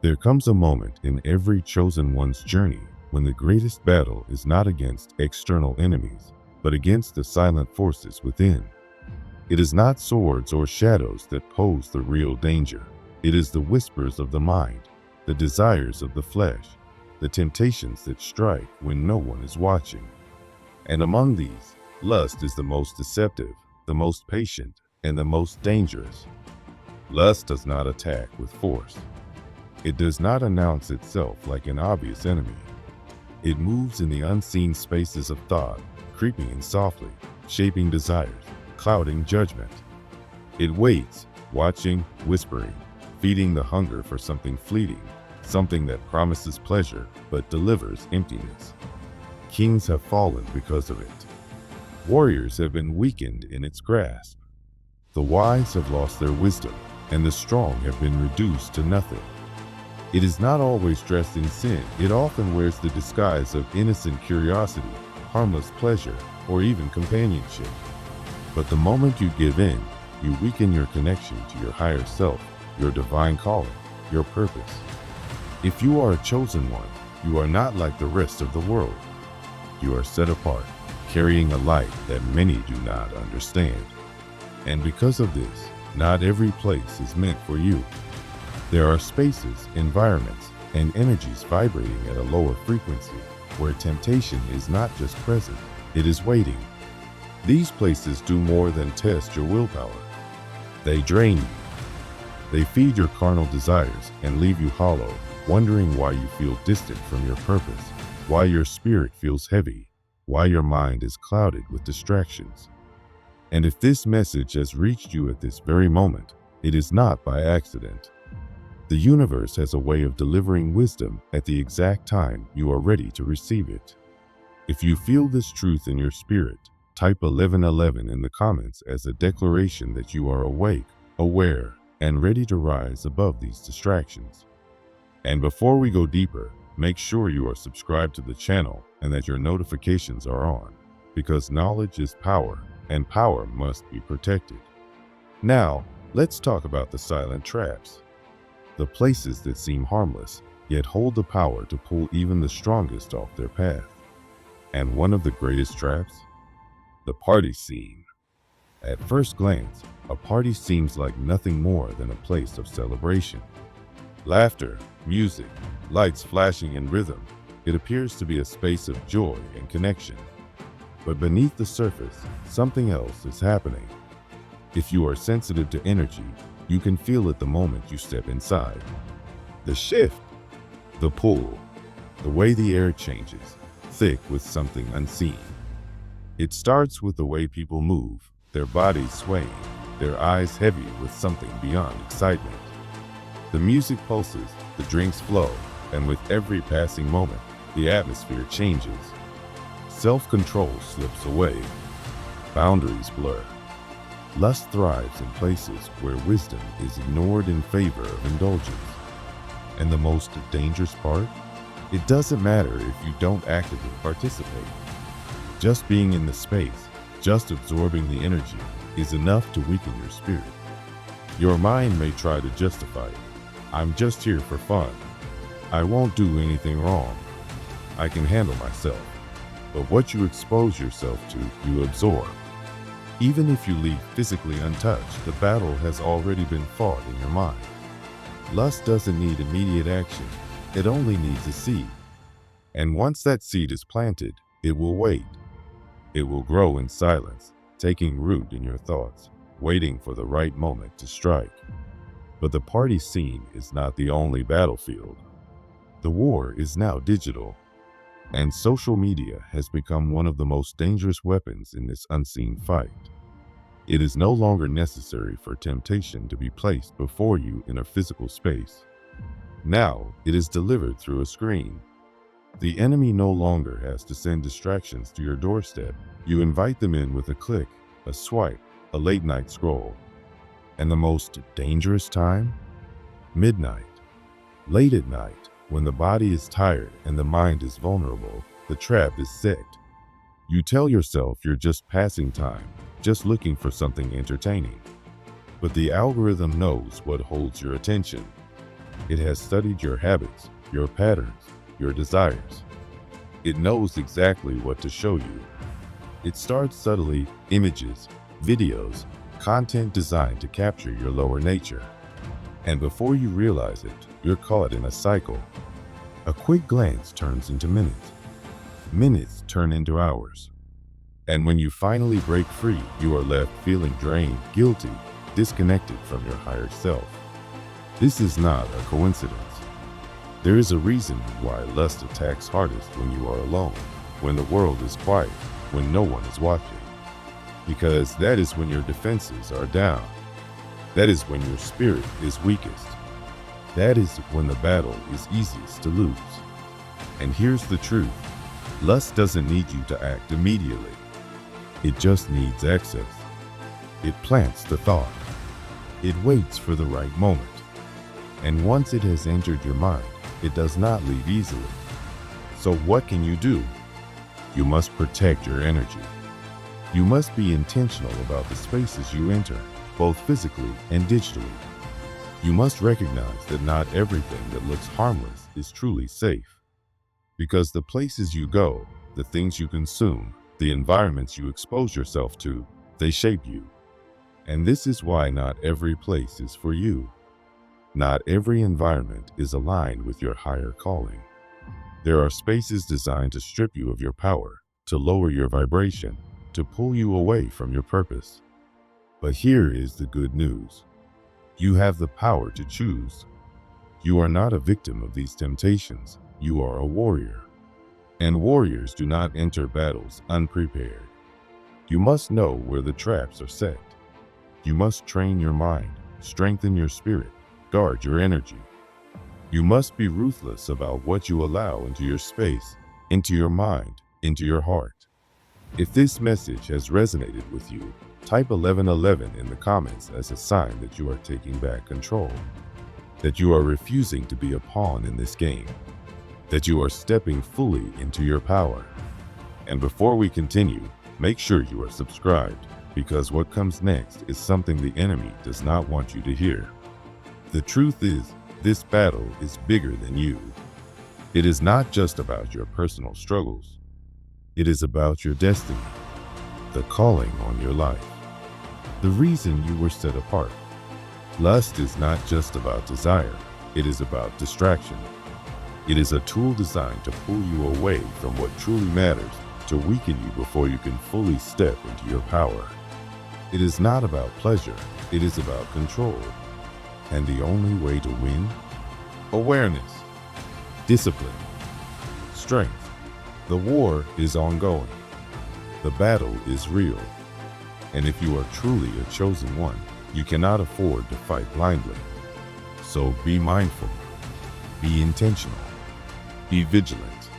There comes a moment in every chosen one's journey when the greatest battle is not against external enemies, but against the silent forces within. It is not swords or shadows that pose the real danger. It is the whispers of the mind, the desires of the flesh, the temptations that strike when no one is watching. And among these, lust is the most deceptive, the most patient, and the most dangerous. Lust does not attack with force. It does not announce itself like an obvious enemy. It moves in the unseen spaces of thought, creeping in softly, shaping desires, clouding judgment. It waits, watching, whispering, feeding the hunger for something fleeting, something that promises pleasure but delivers emptiness. Kings have fallen because of it. Warriors have been weakened in its grasp. The wise have lost their wisdom, and the strong have been reduced to nothing. It is not always dressed in sin. It often wears the disguise of innocent curiosity, harmless pleasure, or even companionship. But the moment you give in, you weaken your connection to your higher self, your divine calling, your purpose. If you are a chosen one, you are not like the rest of the world. You are set apart, carrying a light that many do not understand. And because of this, not every place is meant for you. There are spaces, environments, and energies vibrating at a lower frequency, where temptation is not just present, it is waiting. These places do more than test your willpower. They drain you. They feed your carnal desires and leave you hollow, wondering why you feel distant from your purpose, why your spirit feels heavy, why your mind is clouded with distractions. And if this message has reached you at this very moment, it is not by accident. The universe has a way of delivering wisdom at the exact time you are ready to receive it. If you feel this truth in your spirit, type 1111 in the comments as a declaration that you are awake, aware, and ready to rise above these distractions. And before we go deeper, make sure you are subscribed to the channel and that your notifications are on, because knowledge is power, and power must be protected. Now, let's talk about the silent traps. The places that seem harmless, yet hold the power to pull even the strongest off their path. And one of the greatest traps? The party scene. At first glance, a party seems like nothing more than a place of celebration. Laughter, music, lights flashing in rhythm, it appears to be a space of joy and connection. But beneath the surface, something else is happening. If you are sensitive to energy, you can feel it the moment you step inside. The shift, the pull, the way the air changes, thick with something unseen. It starts with the way people move, their bodies swaying, their eyes heavy with something beyond excitement. The music pulses, the drinks flow, and with every passing moment, the atmosphere changes. Self-control slips away. Boundaries blur. Lust thrives in places where wisdom is ignored in favor of indulgence. And the most dangerous part? It doesn't matter if you don't actively participate. Just being in the space, just absorbing the energy, is enough to weaken your spirit. Your mind may try to justify it. I'm just here for fun. I won't do anything wrong. I can handle myself. But what you expose yourself to, you absorb. Even if you leave physically untouched, the battle has already been fought in your mind. Lust doesn't need immediate action. It only needs a seed. And once that seed is planted, it will wait. It will grow in silence, taking root in your thoughts, waiting for the right moment to strike. But the party scene is not the only battlefield. The war is now digital, and social media has become one of the most dangerous weapons in this unseen fight. It is no longer necessary for temptation to be placed before you in a physical space. Now, it is delivered through a screen. The enemy no longer has to send distractions to your doorstep. You invite them in with a click, a swipe, a late-night scroll. And the most dangerous time? Midnight. Late at night, when the body is tired and the mind is vulnerable, the trap is set. You tell yourself you're just passing time, just looking for something entertaining. But the algorithm knows what holds your attention. It has studied your habits, your patterns, your desires. It knows exactly what to show you. It starts subtly, images, videos, content designed to capture your lower nature. And before you realize it, you're caught in a cycle. A quick glance turns into minutes. Minutes turn into hours. And when you finally break free, you are left feeling drained, guilty, disconnected from your higher self. This is not a coincidence. There is a reason why lust attacks hardest when you are alone, when the world is quiet, when no one is watching. Because that is when your defenses are down. That is when your spirit is weakest. That is when the battle is easiest to lose. And here's the truth. Lust doesn't need you to act immediately. It just needs access. It plants the thought. It waits for the right moment. And once it has entered your mind, it does not leave easily. So what can you do? You must protect your energy. You must be intentional about the spaces you enter, both physically and digitally. You must recognize that not everything that looks harmless is truly safe. Because the places you go, the things you consume, the environments you expose yourself to, they shape you. And this is why not every place is for you. Not every environment is aligned with your higher calling. There are spaces designed to strip you of your power, to lower your vibration, to pull you away from your purpose. But here is the good news. You have the power to choose. You are not a victim of these temptations. You are a warrior. And warriors do not enter battles unprepared. You must know where the traps are set. You must train your mind, strengthen your spirit, guard your energy. You must be ruthless about what you allow into your space, into your mind, into your heart. If this message has resonated with you, type 1111 in the comments as a sign that you are taking back control, that you are refusing to be a pawn in this game, that you are stepping fully into your power. And before we continue, make sure you are subscribed, because what comes next is something the enemy does not want you to hear. The truth is, this battle is bigger than you. It is not just about your personal struggles. It is about your destiny, the calling on your life, the reason you were set apart. Lust is not just about desire, it is about distraction. It is a tool designed to pull you away from what truly matters, to weaken you before you can fully step into your power. It is not about pleasure, it is about control. And the only way to win? Awareness, discipline, strength. The war is ongoing. The battle is real. And if you are truly a chosen one, you cannot afford to fight blindly. So be mindful, be intentional, be vigilant,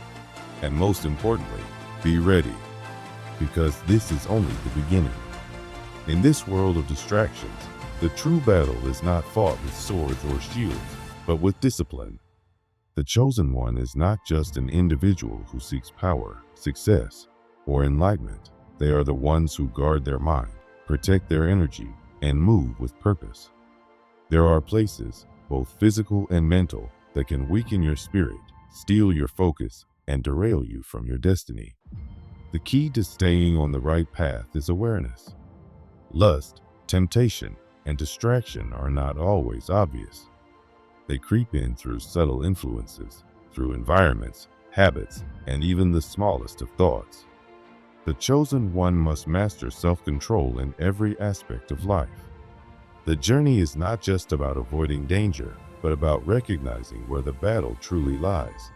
and most importantly, be ready. Because this is only the beginning. In this world of distractions, the true battle is not fought with swords or shields, but with discipline. The chosen one is not just an individual who seeks power, success, or enlightenment. They are the ones who guard their mind, protect their energy, and move with purpose. There are places, both physical and mental, that can weaken your spirit, steal your focus, and derail you from your destiny. The key to staying on the right path is awareness. Lust, temptation, and distraction are not always obvious. They creep in through subtle influences, through environments, habits, and even the smallest of thoughts. The chosen one must master self-control in every aspect of life. The journey is not just about avoiding danger, but about recognizing where the battle truly lies.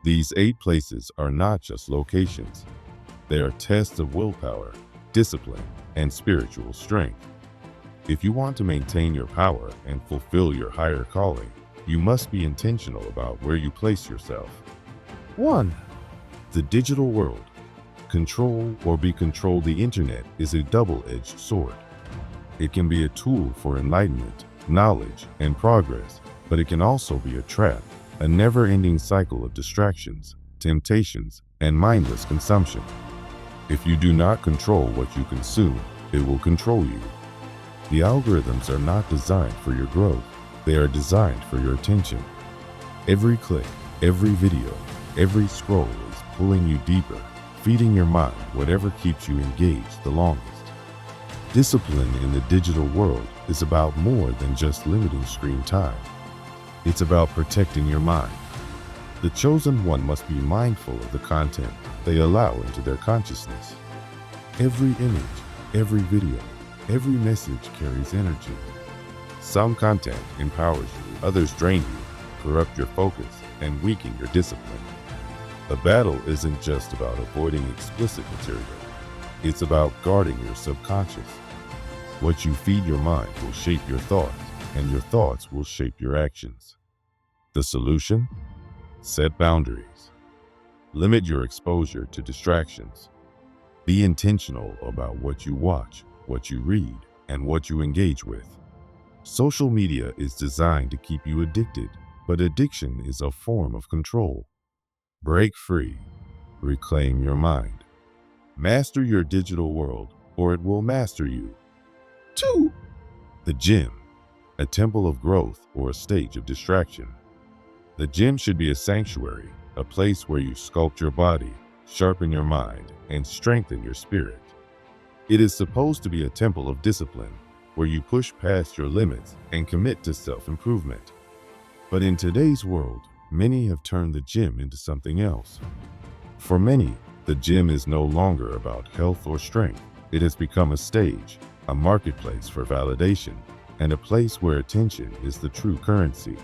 These 8 places are not just locations. They are tests of willpower, discipline, and spiritual strength. If you want to maintain your power and fulfill your higher calling, you must be intentional about where you place yourself. 1. The digital world. Control or be controlled. The internet is a double-edged sword. It can be a tool for enlightenment, knowledge, and progress, but it can also be a trap, a never-ending cycle of distractions, temptations, and mindless consumption. If you do not control what you consume, it will control you. The algorithms are not designed for your growth. They are designed for your attention. Every click, every video, every scroll is pulling you deeper, feeding your mind whatever keeps you engaged the longest. Discipline in the digital world is about more than just limiting screen time. It's about protecting your mind. The chosen one must be mindful of the content they allow into their consciousness. Every image, every video, every message carries energy. Some content empowers you, others drain you, corrupt your focus, and weaken your discipline. The battle isn't just about avoiding explicit material. It's about guarding your subconscious. What you feed your mind will shape your thoughts, and your thoughts will shape your actions. The solution? Set boundaries. Limit your exposure to distractions. Be intentional about what you watch, what you read, and what you engage with. Social media is designed to keep you addicted, but addiction is a form of control. Break free. Reclaim your mind. Master your digital world, or it will master you. 2. The gym, a temple of growth or a stage of distraction. The gym should be a sanctuary, a place where you sculpt your body, sharpen your mind, and strengthen your spirit. It is supposed to be a temple of discipline, where you push past your limits and commit to self-improvement. But in today's world, many have turned the gym into something else. For many, the gym is no longer about health or strength. It has become a stage, a marketplace for validation, and a place where attention is the true currency.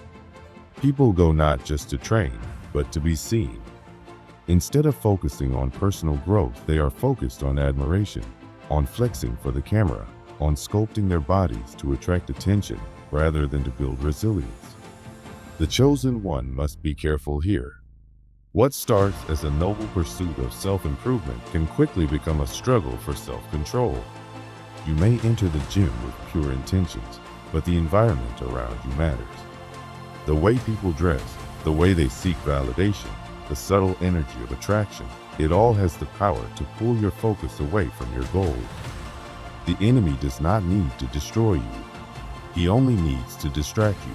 People go not just to train, but to be seen. Instead of focusing on personal growth, they are focused on admiration, on flexing for the camera, on sculpting their bodies to attract attention rather than to build resilience. The chosen one must be careful here. What starts as a noble pursuit of self-improvement can quickly become a struggle for self-control. You may enter the gym with pure intentions, but the environment around you matters. The way people dress, the way they seek validation, the subtle energy of attraction, it all has the power to pull your focus away from your goals. The enemy does not need to destroy you. He only needs to distract you.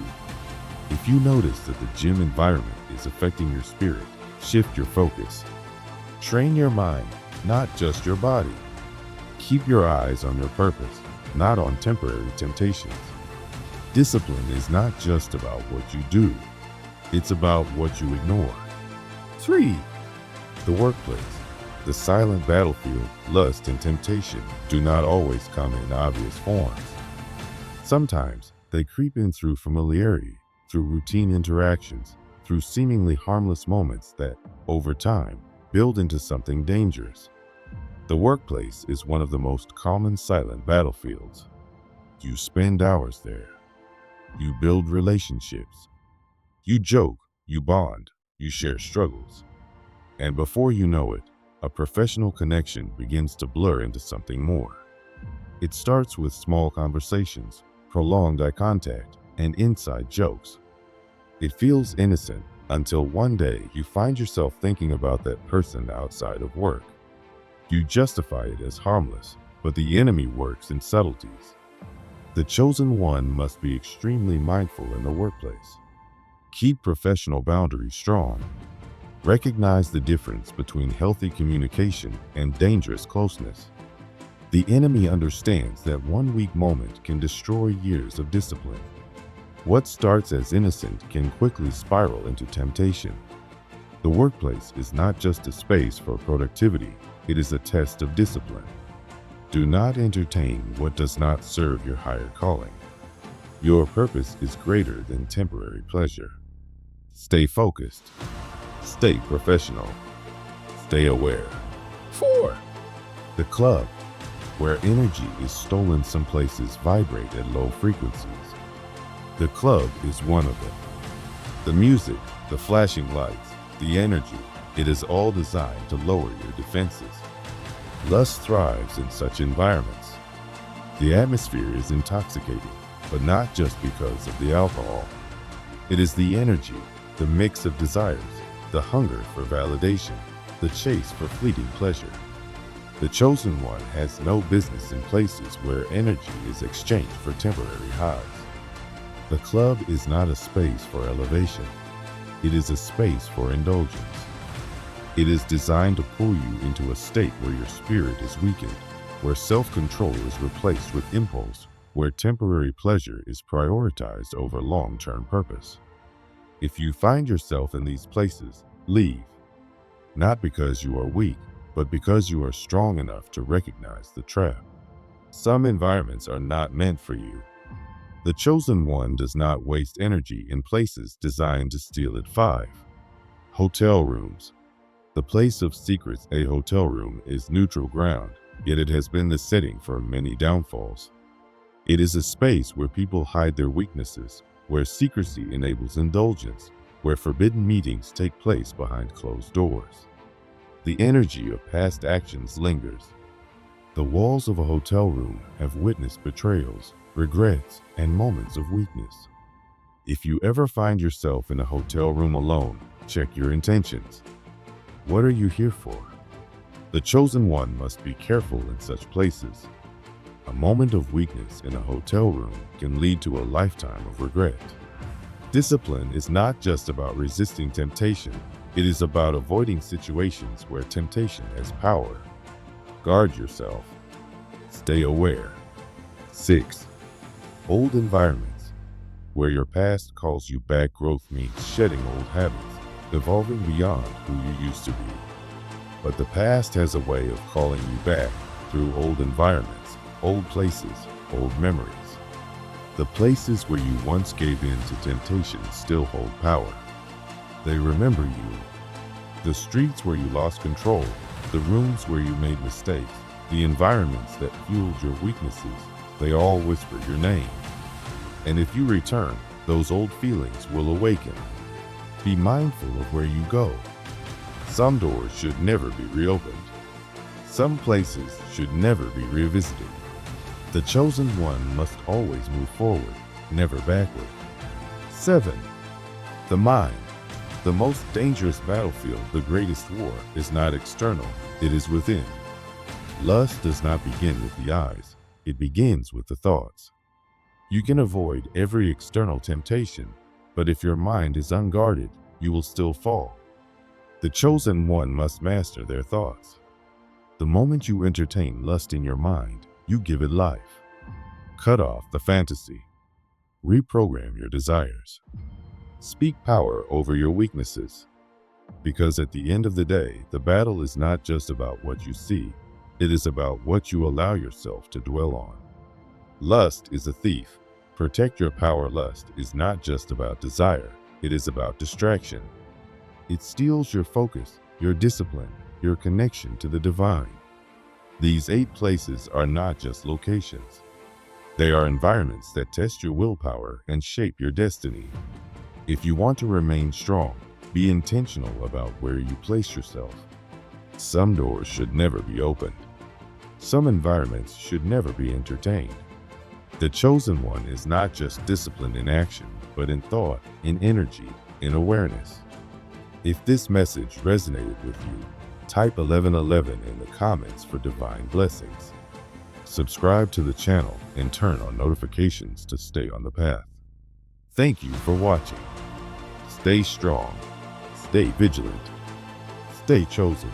If you notice that the gym environment is affecting your spirit, shift your focus. Train your mind, not just your body. Keep your eyes on your purpose, not on temporary temptations. Discipline is not just about what you do. It's about what you ignore. 3. The workplace. The silent battlefield, lust and temptation do not always come in obvious forms. Sometimes they creep in through familiarity, through routine interactions, through seemingly harmless moments that, over time, build into something dangerous. The workplace is one of the most common silent battlefields. You spend hours there. You build relationships. You joke, you bond, you share struggles. And before you know it, a professional connection begins to blur into something more. It starts with small conversations, prolonged eye contact, and inside jokes. It feels innocent until one day you find yourself thinking about that person outside of work. You justify it as harmless, but the enemy works in subtleties. The chosen one must be extremely mindful in the workplace. Keep professional boundaries strong. Recognize the difference between healthy communication and dangerous closeness. The enemy understands that one weak moment can destroy years of discipline. What starts as innocent can quickly spiral into temptation. The workplace is not just a space for productivity, it is a test of discipline. Do not entertain what does not serve your higher calling. Your purpose is greater than temporary pleasure. Stay focused. Stay professional. Stay aware. 4. The club, where energy is stolen. Some places vibrate at low frequencies. The club is one of them. The music, the flashing lights, the energy, it is all designed to lower your defenses. Lust thrives in such environments. The atmosphere is intoxicating, but not just because of the alcohol. It is the energy, the mix of desires, the hunger for validation, the chase for fleeting pleasure. The chosen one has no business in places where energy is exchanged for temporary highs. The club is not a space for elevation. It is a space for indulgence. It is designed to pull you into a state where your spirit is weakened, where self-control is replaced with impulse, where temporary pleasure is prioritized over long-term purpose. If you find yourself in these places, leave. Not because you are weak, but because you are strong enough to recognize the trap. Some environments are not meant for you. The chosen one does not waste energy in places designed to steal it. 5. Hotel rooms. The place of secrets. A hotel room is neutral ground, yet it has been the setting for many downfalls. It is a space where people hide their weaknesses, where secrecy enables indulgence, where forbidden meetings take place behind closed doors. The energy of past actions lingers. The walls of a hotel room have witnessed betrayals, regrets, and moments of weakness. If you ever find yourself in a hotel room alone, check your intentions. What are you here for? The chosen one must be careful in such places. A moment of weakness in a hotel room can lead to a lifetime of regret. Discipline is not just about resisting temptation, it is about avoiding situations where temptation has power. Guard yourself. Stay aware. 6. Old environments. Where your past calls you back. Growth means shedding old habits, evolving beyond who you used to be. But the past has a way of calling you back through old environments, old places, old memories. The places where you once gave in to temptation still hold power. They remember you. The streets where you lost control, the rooms where you made mistakes, the environments that fueled your weaknesses, they all whisper your name. And if you return, those old feelings will awaken. Be mindful of where you go. Some doors should never be reopened. Some places should never be revisited. The chosen one must always move forward, never backward. 7. The mind. The most dangerous battlefield, the greatest war, is not external, it is within. Lust does not begin with the eyes, it begins with the thoughts. You can avoid every external temptation, but if your mind is unguarded, you will still fall. The chosen one must master their thoughts. The moment you entertain lust in your mind, you give it life. Cut off the fantasy. Reprogram your desires. Speak power over your weaknesses. Because at the end of the day, the battle is not just about what you see, it is about what you allow yourself to dwell on. Lust is a thief. Protect your power. Lust is not just about desire, it is about distraction. It steals your focus, your discipline, your connection to the divine. These 8 places are not just locations. They are environments that test your willpower and shape your destiny. If you want to remain strong, be intentional about where you place yourself. Some doors should never be opened. Some environments should never be entertained. The chosen one is not just disciplined in action, but in thought, in energy, in awareness. If this message resonated with you, type 1111 in the comments for divine blessings. Subscribe to the channel and turn on notifications to stay on the path. Thank you for watching. Stay strong, stay vigilant, stay chosen.